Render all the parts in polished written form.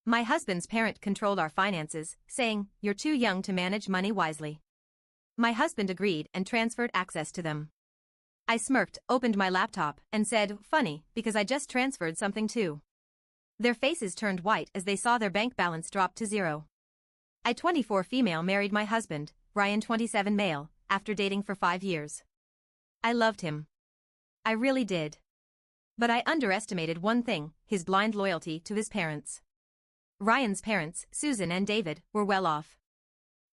My husband's parent controlled our finances, saying, "You're too young to manage money wisely." My husband agreed and transferred access to them. I smirked, opened my laptop, and said, "Funny, because I just transferred something too." Their faces turned white as they saw their bank balance drop to zero. I, 24 female, married my husband, Ryan, 27 male, after dating for 5 years. I loved him. I really did. But I underestimated one thing: his blind loyalty to his parents. Ryan's parents, Susan and David, were well off.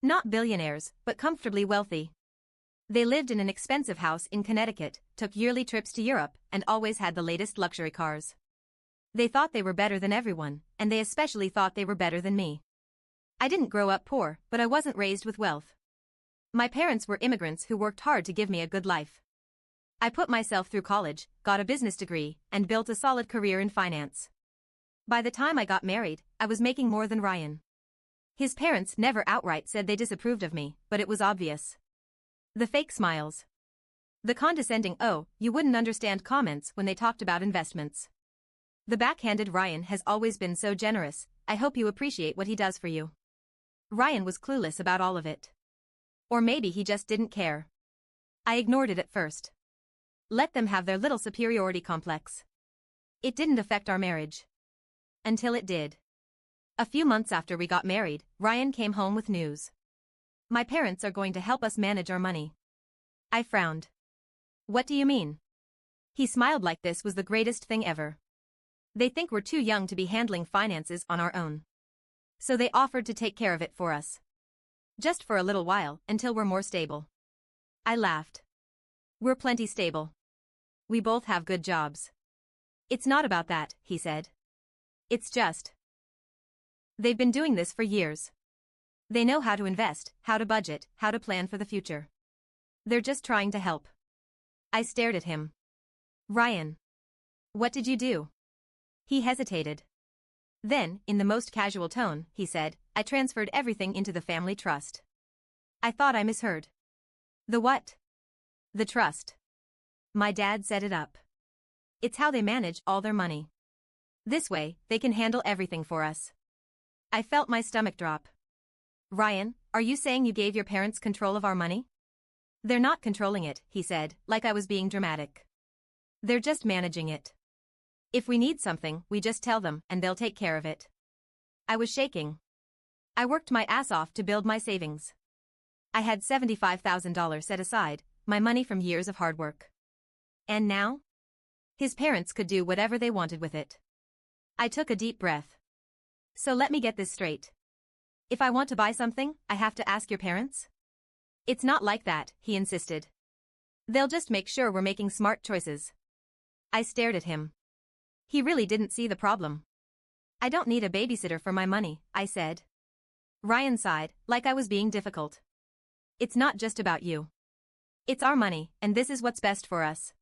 Not billionaires, but comfortably wealthy. They lived in an expensive house in Connecticut, took yearly trips to Europe, and always had the latest luxury cars. They thought they were better than everyone, and they especially thought they were better than me. I didn't grow up poor, but I wasn't raised with wealth. My parents were immigrants who worked hard to give me a good life. I put myself through college, got a business degree, and built a solid career in finance. By the time I got married, I was making more than Ryan. His parents never outright said they disapproved of me, but it was obvious. The fake smiles. The condescending "oh, you wouldn't understand" comments when they talked about investments. The backhanded "Ryan has always been so generous, I hope you appreciate what he does for you." Ryan was clueless about all of it. Or maybe he just didn't care. I ignored it at first. Let them have their little superiority complex. It didn't affect our marriage. Until it did. A few months after we got married, Ryan came home with news. "My parents are going to help us manage our money." I frowned. "What do you mean?" He smiled like this was the greatest thing ever. "They think we're too young to be handling finances on our own. So they offered to take care of it for us. Just for a little while, until we're more stable." I laughed. "We're plenty stable. We both have good jobs." "It's not about that," he said. "It's just. They've been doing this for years. They know how to invest, how to budget, how to plan for the future. They're just trying to help." I stared at him. "Ryan, what did you do?" He hesitated. Then, in the most casual tone, he said, "I transferred everything into the family trust." I thought I misheard. "The what?" "The trust. My dad set it up. It's how they manage all their money. This way, they can handle everything for us." I felt my stomach drop. "Ryan, are you saying you gave your parents control of our money?" "They're not controlling it," he said, like I was being dramatic. "They're just managing it. If we need something, we just tell them, and they'll take care of it." I was shaking. I worked my ass off to build my savings. I had $75,000 set aside, my money from years of hard work. And now? His parents could do whatever they wanted with it. I took a deep breath. "So let me get this straight. If I want to buy something, I have to ask your parents?" "It's not like that," he insisted. "They'll just make sure we're making smart choices." I stared at him. He really didn't see the problem. "I don't need a babysitter for my money," I said. Ryan sighed, like I was being difficult. "It's not just about you. It's our money, and this is what's best for us."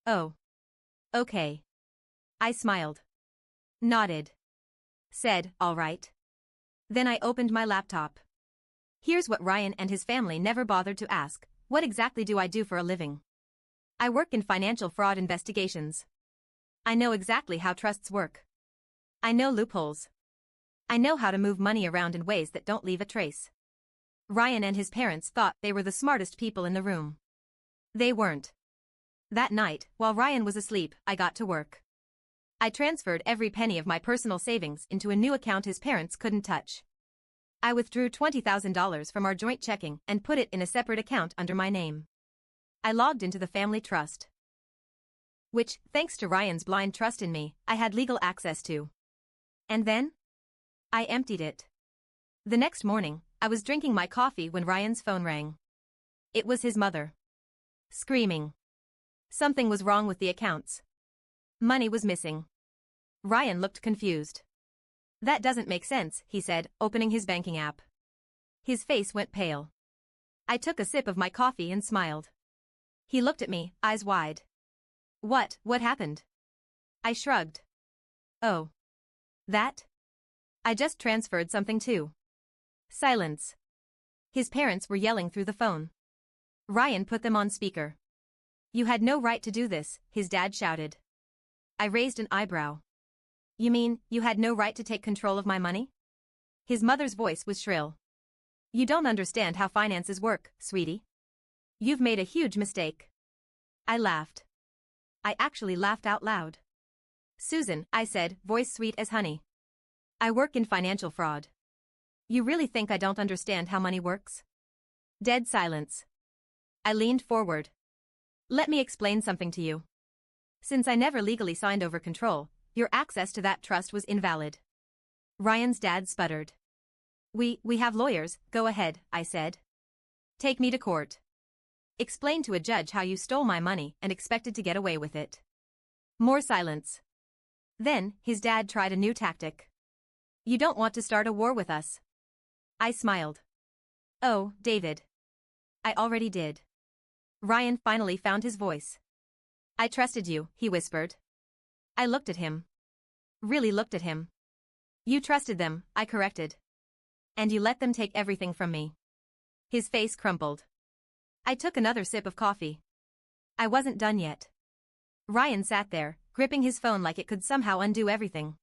"Oh. Okay." I smiled. Nodded. Said, "All right." Then I opened my laptop. Here's what Ryan and his family never bothered to ask: what exactly do I do for a living? I work in financial fraud investigations. I know exactly how trusts work. I know loopholes. I know how to move money around in ways that don't leave a trace. Ryan and his parents thought they were the smartest people in the room. They weren't. That night, while Ryan was asleep, I got to work. I transferred every penny of my personal savings into a new account his parents couldn't touch. I withdrew $20,000 from our joint checking and put it in a separate account under my name. I logged into the family trust, which, thanks to Ryan's blind trust in me, I had legal access to. And then? I emptied it. The next morning, I was drinking my coffee when Ryan's phone rang. It was his mother. Screaming. Something was wrong with the accounts. Money was missing. Ryan looked confused. "That doesn't make sense," he said, opening his banking app. His face went pale. I took a sip of my coffee and smiled. He looked at me, eyes wide. What happened?" I shrugged. "Oh. That? I just transferred something too." Silence. His parents were yelling through the phone. Ryan put them on speaker. "You had no right to do this," his dad shouted. I raised an eyebrow. You mean, you had no right to take control of my money? His mother's voice was shrill. You don't understand how finances work, sweetie. You've made a huge mistake. I laughed. I actually laughed out loud. Susan, I said, voice sweet as honey. I work in financial fraud. You really think I don't understand how money works? Dead silence. I leaned forward. Let me explain something to you. Since I never legally signed over control, your access to that trust was invalid. Ryan's dad sputtered. We have lawyers, go ahead, I said. Take me to court. Explain to a judge how you stole my money and expected to get away with it. More silence. Then, his dad tried a new tactic. You don't want to start a war with us. I smiled. Oh, David. I already did. Ryan finally found his voice. I trusted you, he whispered. I looked at him. Really looked at him. You trusted them, I corrected. And you let them take everything from me. His face crumpled. I took another sip of coffee. I wasn't done yet. Ryan sat there, gripping his phone like it could somehow undo everything.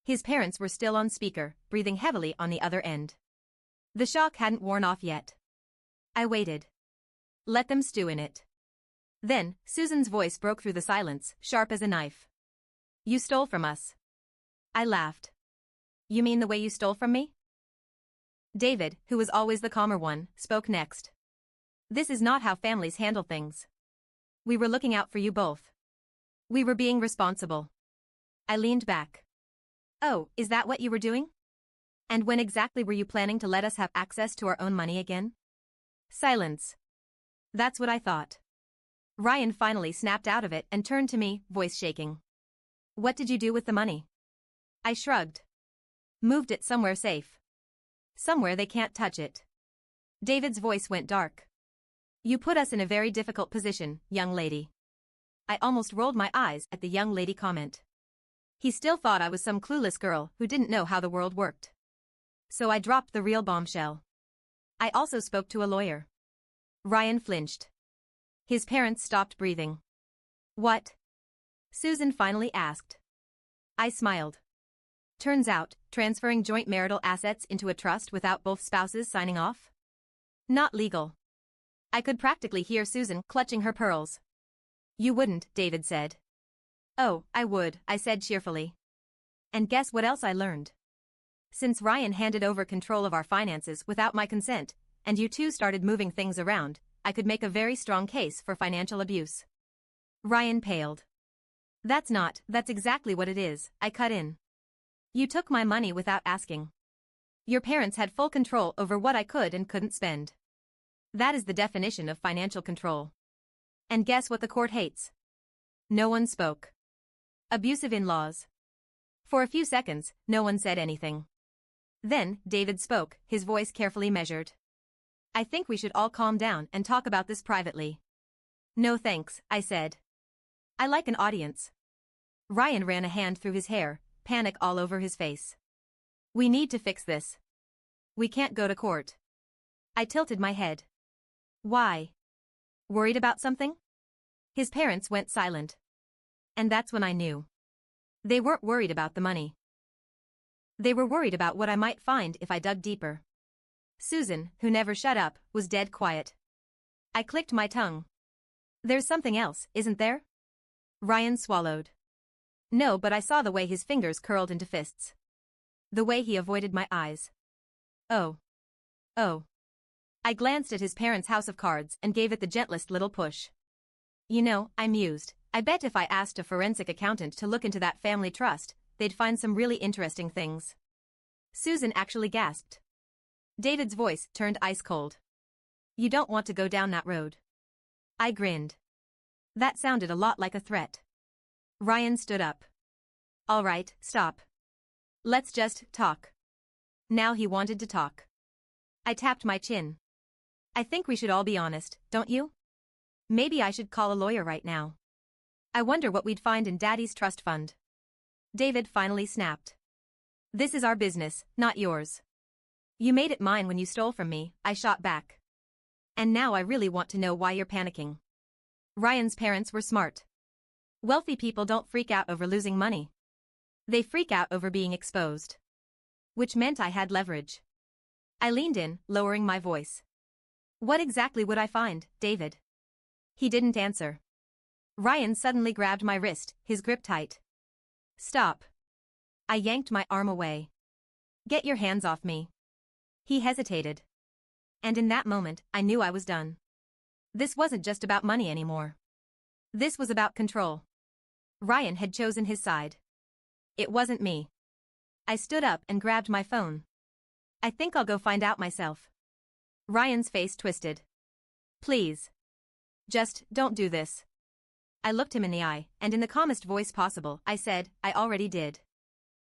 His parents were still on speaker, breathing heavily on the other end. The shock hadn't worn off yet. I waited. Let them stew in it. Then, Susan's voice broke through the silence, sharp as a knife. You stole from us. I laughed. You mean the way you stole from me? David, who was always the calmer one, spoke next. This is not how families handle things. We were looking out for you both. We were being responsible. I leaned back. Oh, is that what you were doing? And when exactly were you planning to let us have access to our own money again? Silence. That's what I thought. Ryan finally snapped out of it and turned to me, voice shaking. What did you do with the money? I shrugged. Moved it somewhere safe. Somewhere they can't touch it. David's voice went dark. You put us in a very difficult position, young lady. I almost rolled my eyes at the young lady comment. He still thought I was some clueless girl who didn't know how the world worked. So I dropped the real bombshell. I also spoke to a lawyer. Ryan flinched. His parents stopped breathing. What? Susan finally asked. I smiled. Turns out, transferring joint marital assets into a trust without both spouses signing off? Not legal. I could practically hear Susan clutching her pearls. You wouldn't, David said. Oh, I would, I said cheerfully. And guess what else I learned? Since Ryan handed over control of our finances without my consent, and you two started moving things around, I could make a very strong case for financial abuse. Ryan paled. That's exactly what it is, I cut in. You took my money without asking. Your parents had full control over what I could and couldn't spend. That is the definition of financial control. And guess what the court hates? No one spoke. Abusive in-laws. For a few seconds, no one said anything. Then, David spoke, his voice carefully measured. I think we should all calm down and talk about this privately. No thanks, I said. I like an audience. Ryan ran a hand through his hair, panic all over his face. We need to fix this. We can't go to court. I tilted my head. Why? Worried about something? His parents went silent. And that's when I knew. They weren't worried about the money. They were worried about what I might find if I dug deeper. Susan, who never shut up, was dead quiet. I clicked my tongue. There's something else, isn't there? Ryan swallowed. No, but I saw the way his fingers curled into fists. The way he avoided my eyes. Oh. Oh. I glanced at his parents' house of cards and gave it the gentlest little push. You know, I mused, I bet if I asked a forensic accountant to look into that family trust, they'd find some really interesting things. Susan actually gasped. David's voice turned ice cold. You don't want to go down that road. I grinned. That sounded a lot like a threat. Ryan stood up. All right, stop. Let's just talk. Now he wanted to talk. I tapped my chin. I think we should all be honest, don't you? Maybe I should call a lawyer right now. I wonder what we'd find in Daddy's trust fund. David finally snapped. This is our business, not yours. You made it mine when you stole from me, I shot back. And now I really want to know why you're panicking. Ryan's parents were smart. Wealthy people don't freak out over losing money. They freak out over being exposed. Which meant I had leverage. I leaned in, lowering my voice. What exactly would I find, David? He didn't answer. Ryan suddenly grabbed my wrist, his grip tight. Stop. I yanked my arm away. Get your hands off me. He hesitated. And in that moment, I knew I was done. This wasn't just about money anymore. This was about control. Ryan had chosen his side. It wasn't me. I stood up and grabbed my phone. I think I'll go find out myself. Ryan's face twisted. Please. Just don't do this. I looked him in the eye, and in the calmest voice possible, I said, I already did.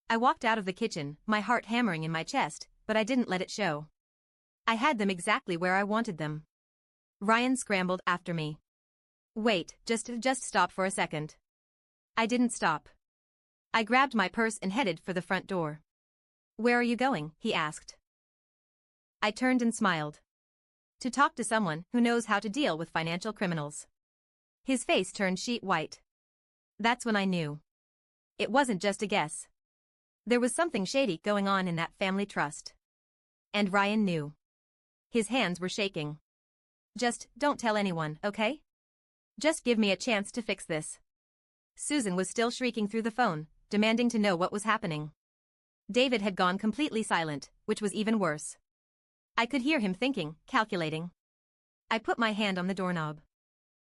I walked out of the kitchen, my heart hammering in my chest, but I didn't let it show. I had them exactly where I wanted them. Ryan scrambled after me. Wait, just stop for a second. I didn't stop. I grabbed my purse and headed for the front door. Where are you going? He asked. I turned and smiled. To talk to someone who knows how to deal with financial criminals. His face turned sheet white. That's when I knew. It wasn't just a guess. There was something shady going on in that family trust. And Ryan knew. His hands were shaking. Just don't tell anyone, okay? Just give me a chance to fix this. Susan was still shrieking through the phone, demanding to know what was happening. David had gone completely silent, which was even worse. I could hear him thinking, calculating. I put my hand on the doorknob.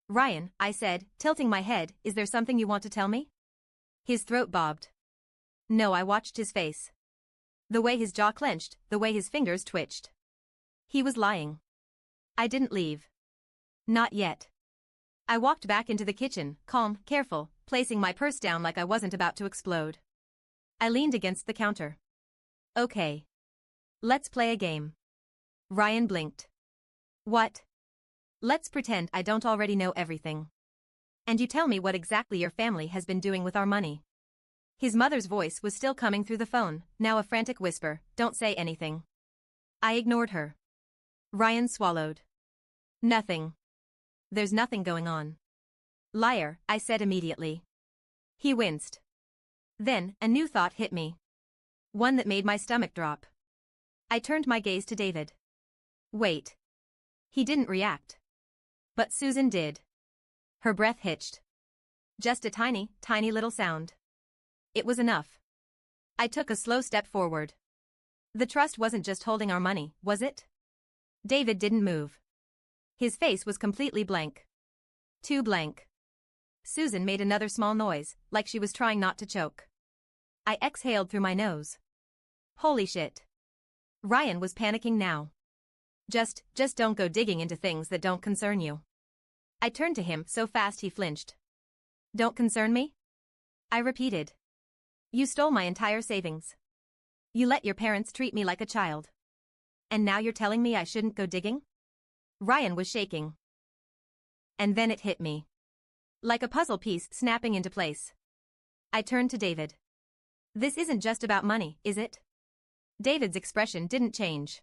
Ryan, I said, tilting my head, is there something you want to tell me? His throat bobbed. No, I watched his face. The way his jaw clenched, the way his fingers twitched. He was lying. I didn't leave. Not yet. I walked back into the kitchen, calm, careful, placing my purse down like I wasn't about to explode. I leaned against the counter. Okay. Let's play a game. Ryan blinked. What? Let's pretend I don't already know everything. And you tell me what exactly your family has been doing with our money. His mother's voice was still coming through the phone, now a frantic whisper, don't say anything. I ignored her. Ryan swallowed. Nothing. There's nothing going on. Liar, I said immediately. He winced. Then, a new thought hit me. One that made my stomach drop. I turned my gaze to David. Wait. He didn't react. But Susan did. Her breath hitched. Just a tiny, tiny little sound. It was enough. I took a slow step forward. The trust wasn't just holding our money, was it? David didn't move. His face was completely blank. Too blank. Susan made another small noise, like she was trying not to choke. I exhaled through my nose. Holy shit. Ryan was panicking now. Just don't go digging into things that don't concern you. I turned to him so fast he flinched. Don't concern me? I repeated. You stole my entire savings. You let your parents treat me like a child. And now you're telling me I shouldn't go digging? Ryan was shaking. And then it hit me. Like a puzzle piece snapping into place. I turned to David. This isn't just about money, is it? David's expression didn't change.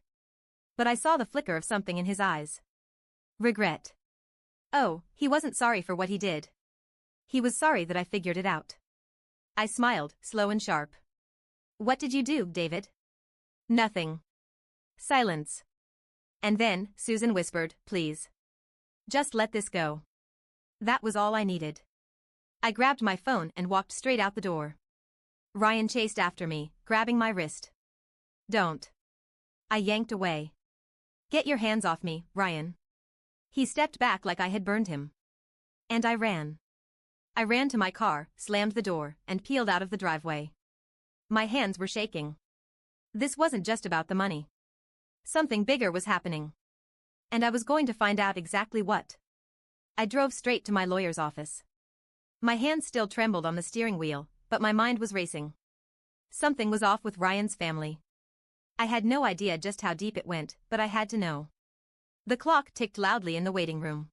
But I saw the flicker of something in his eyes. Regret. Oh, he wasn't sorry for what he did. He was sorry that I figured it out. I smiled, slow and sharp. What did you do, David? Nothing. Silence. And then, Susan whispered, please. Just let this go. That was all I needed. I grabbed my phone and walked straight out the door. Ryan chased after me, grabbing my wrist. Don't. I yanked away. Get your hands off me, Ryan. He stepped back like I had burned him. And I ran. I ran to my car, slammed the door, and peeled out of the driveway. My hands were shaking. This wasn't just about the money. Something bigger was happening. And I was going to find out exactly what. I drove straight to my lawyer's office. My hands still trembled on the steering wheel, but my mind was racing. Something was off with Ryan's family. I had no idea just how deep it went, but I had to know. The clock ticked loudly in the waiting room.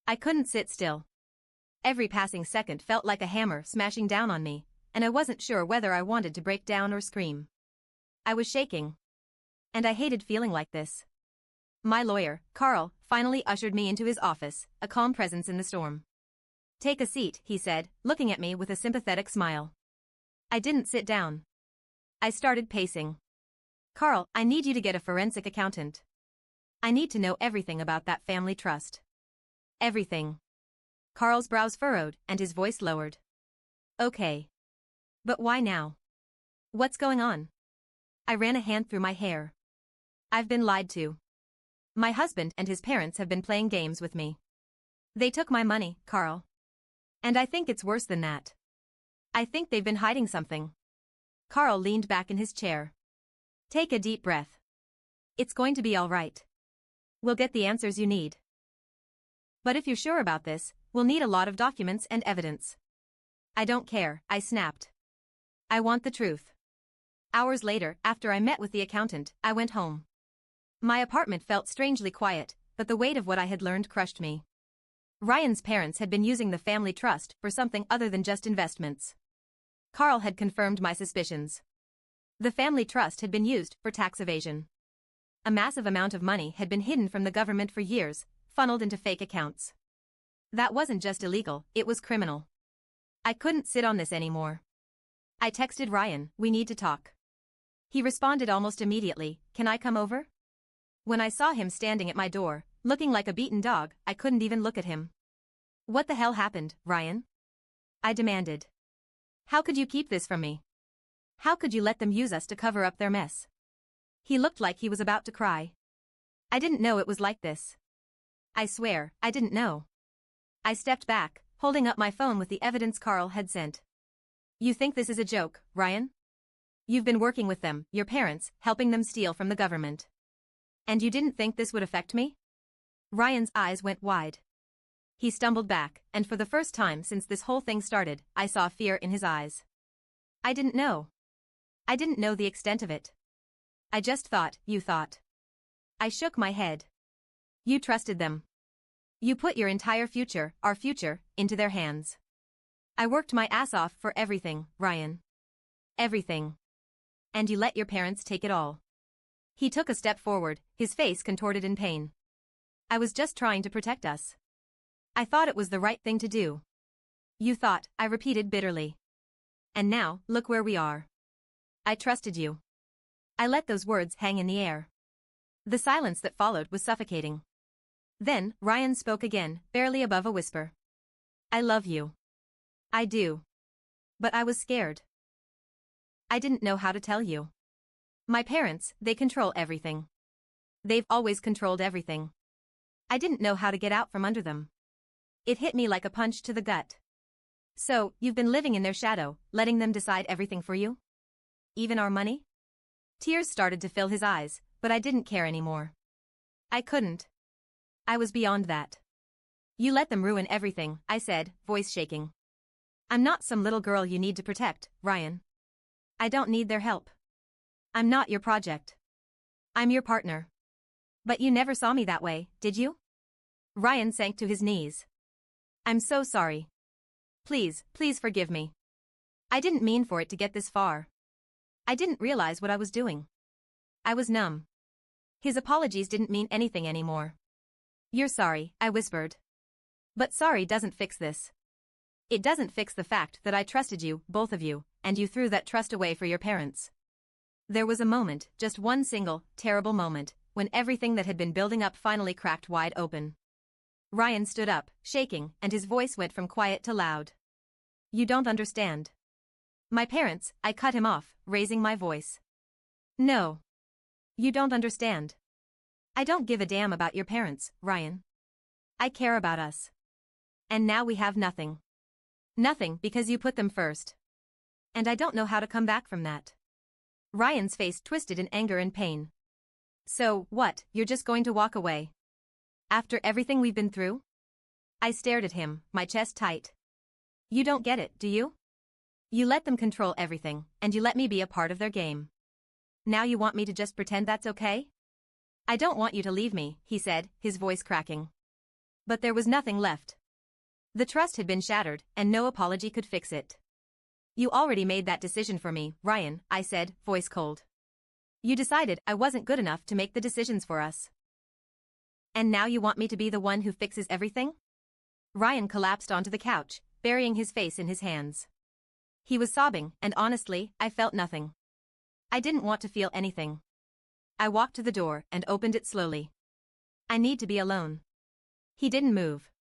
I couldn't sit still. Every passing second felt like a hammer smashing down on me, and I wasn't sure whether I wanted to break down or scream. I was shaking. And I hated feeling like this. My lawyer, Carl, finally ushered me into his office, a calm presence in the storm. Take a seat, he said, looking at me with a sympathetic smile. I didn't sit down. I started pacing. Carl, I need you to get a forensic accountant. I need to know everything about that family trust. Everything. Carl's brows furrowed and his voice lowered. Okay. But why now? What's going on? I ran a hand through my hair. I've been lied to. My husband and his parents have been playing games with me. They took my money, Carl. And I think it's worse than that. I think they've been hiding something. Carl leaned back in his chair. Take a deep breath. It's going to be all right. We'll get the answers you need. But if you're sure about this, we'll need a lot of documents and evidence. I don't care, I snapped. I want the truth. Hours later, after I met with the accountant, I went home. My apartment felt strangely quiet, but the weight of what I had learned crushed me. Ryan's parents had been using the family trust for something other than just investments. Carl had confirmed my suspicions. The family trust had been used for tax evasion. A massive amount of money had been hidden from the government for years, funneled into fake accounts. That wasn't just illegal, it was criminal. I couldn't sit on this anymore. I texted Ryan, we need to talk. He responded almost immediately, can I come over? When I saw him standing at my door, looking like a beaten dog, I couldn't even look at him. What the hell happened, Ryan? I demanded. How could you keep this from me? How could you let them use us to cover up their mess? He looked like he was about to cry. I didn't know it was like this. I swear, I didn't know. I stepped back, holding up my phone with the evidence Carl had sent. You think this is a joke, Ryan? You've been working with them, your parents, helping them steal from the government. And you didn't think this would affect me? Ryan's eyes went wide. He stumbled back, and for the first time since this whole thing started, I saw fear in his eyes. I didn't know. I didn't know the extent of it. I just thought, you thought. I shook my head. You trusted them. You put your entire future, our future, into their hands. I worked my ass off for everything, Ryan. Everything. And you let your parents take it all. He took a step forward, his face contorted in pain. I was just trying to protect us. I thought it was the right thing to do. You thought, I repeated bitterly. And now, look where we are. I trusted you. I let those words hang in the air. The silence that followed was suffocating. Then, Ryan spoke again, barely above a whisper. I love you. I do. But I was scared. I didn't know how to tell you. My parents, they control everything. They've always controlled everything. I didn't know how to get out from under them. It hit me like a punch to the gut. So, you've been living in their shadow, letting them decide everything for you? Even our money? Tears started to fill his eyes, but I didn't care anymore. I couldn't. I was beyond that. You let them ruin everything, I said, voice shaking. I'm not some little girl you need to protect, Ryan. I don't need their help. I'm not your project. I'm your partner. But you never saw me that way, did you? Ryan sank to his knees. I'm so sorry. Please, please forgive me. I didn't mean for it to get this far. I didn't realize what I was doing. I was numb. His apologies didn't mean anything anymore. You're sorry, I whispered. But sorry doesn't fix this. It doesn't fix the fact that I trusted you, both of you, and you threw that trust away for your parents. There was a moment, just one single, terrible moment, when everything that had been building up finally cracked wide open. Ryan stood up, shaking, and his voice went from quiet to loud. You don't understand. My parents, I cut him off, raising my voice. No. You don't understand. I don't give a damn about your parents, Ryan. I care about us. And now we have nothing. Nothing because you put them first. And I don't know how to come back from that. Ryan's face twisted in anger and pain. So, what, you're just going to walk away? After everything we've been through? I stared at him, my chest tight. You don't get it, do you? You let them control everything, and you let me be a part of their game. Now you want me to just pretend that's okay? I don't want you to leave me, he said, his voice cracking. But there was nothing left. The trust had been shattered, and no apology could fix it. You already made that decision for me, Ryan, I said, voice cold. You decided I wasn't good enough to make the decisions for us. And now you want me to be the one who fixes everything? Ryan collapsed onto the couch, burying his face in his hands. He was sobbing, and honestly, I felt nothing. I didn't want to feel anything. I walked to the door and opened it slowly. I need to be alone. He didn't move.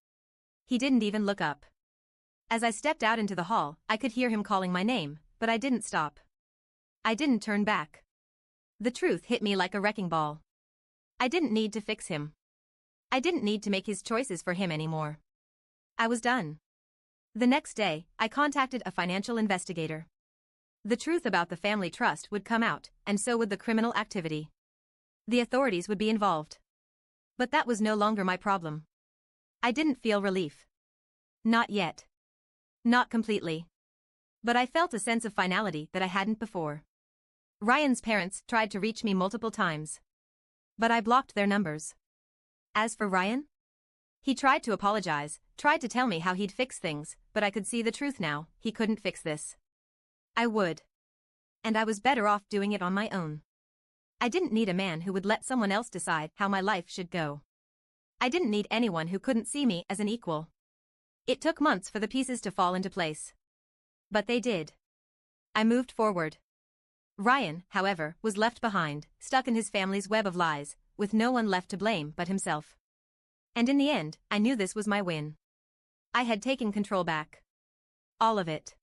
He didn't even look up. As I stepped out into the hall, I could hear him calling my name, but I didn't stop. I didn't turn back. The truth hit me like a wrecking ball. I didn't need to fix him. I didn't need to make his choices for him anymore. I was done. The next day, I contacted a financial investigator. The truth about the family trust would come out, and so would the criminal activity. The authorities would be involved. But that was no longer my problem. I didn't feel relief. Not yet. Not completely. But I felt a sense of finality that I hadn't before. Ryan's parents tried to reach me multiple times. But I blocked their numbers. As for Ryan? He tried to apologize, tried to tell me how he'd fix things, but I could see the truth now, he couldn't fix this. I would. And I was better off doing it on my own. I didn't need a man who would let someone else decide how my life should go. I didn't need anyone who couldn't see me as an equal. It took months for the pieces to fall into place. But they did. I moved forward. Ryan, however, was left behind, stuck in his family's web of lies, with no one left to blame but himself. And in the end, I knew this was my win. I had taken control back. All of it.